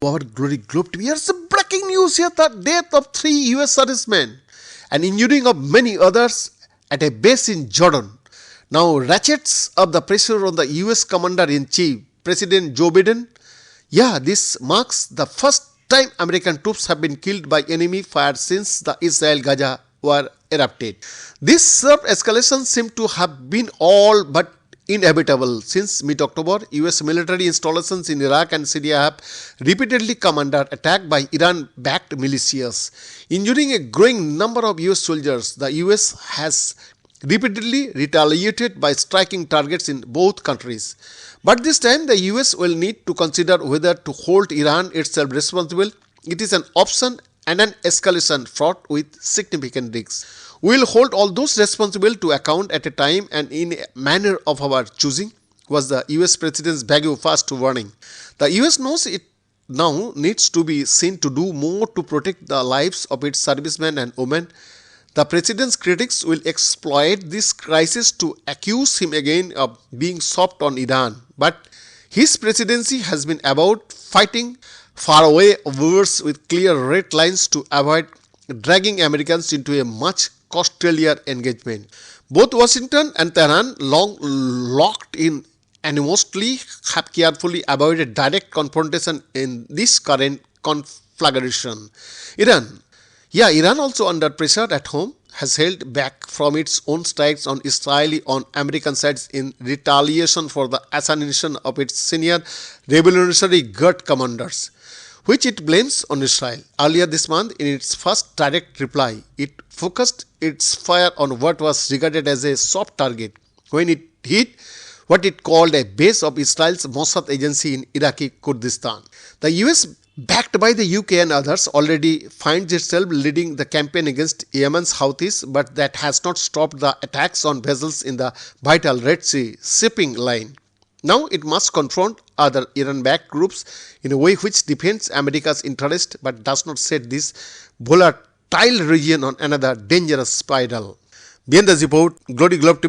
Our Glory Globe TV. Here's some breaking news here: the death of 3 US servicemen and injuring of many others at a base in Jordan. Now ratchets up the pressure on the US Commander-in-Chief, President Joe Biden. Yeah, this marks the first time American troops have been killed by enemy fire since the Israel-Gaza war erupted. This sharp escalation seemed to have been all but inevitable since mid-October. US military installations in Iraq and Syria have repeatedly come under attack by Iran-backed militias, injuring a growing number of US soldiers. The US has repeatedly retaliated by striking targets in both countries. But this time the US will need to consider whether to hold Iran itself responsible. It is an option and an escalation fraught with significant risks. We will hold all those responsible to account at a time and in a manner of our choosing, was the US President's vague first warning. The US knows it now needs to be seen to do more to protect the lives of its servicemen and women. The President's critics will exploit this crisis to accuse him again of being soft on Iran. But his presidency has been about fighting faraway wars with clear red lines to avoid dragging Americans into a much costlier engagement. Both Washington and Tehran, long locked in anonymously, have carefully avoided direct confrontation in this current conflagration. Iran also under pressure at home has held back from its own strikes on Israeli on American sides in retaliation for the assassination of its senior Revolutionary Guard commanders, which it blames on Israel. Earlier this month, in its first direct reply, it focused its fire on what was regarded as a soft target when it hit what it called a base of Israel's Mossad agency in Iraqi Kurdistan. The US, backed by the UK and others, already finds itself leading the campaign against Yemen's Houthis, but that has not stopped the attacks on vessels in the vital Red Sea shipping line. Now it must confront other Iran-backed groups in a way which defends America's interest but does not set this volatile region on another dangerous spiral. Behind the report, Glory Globe TV.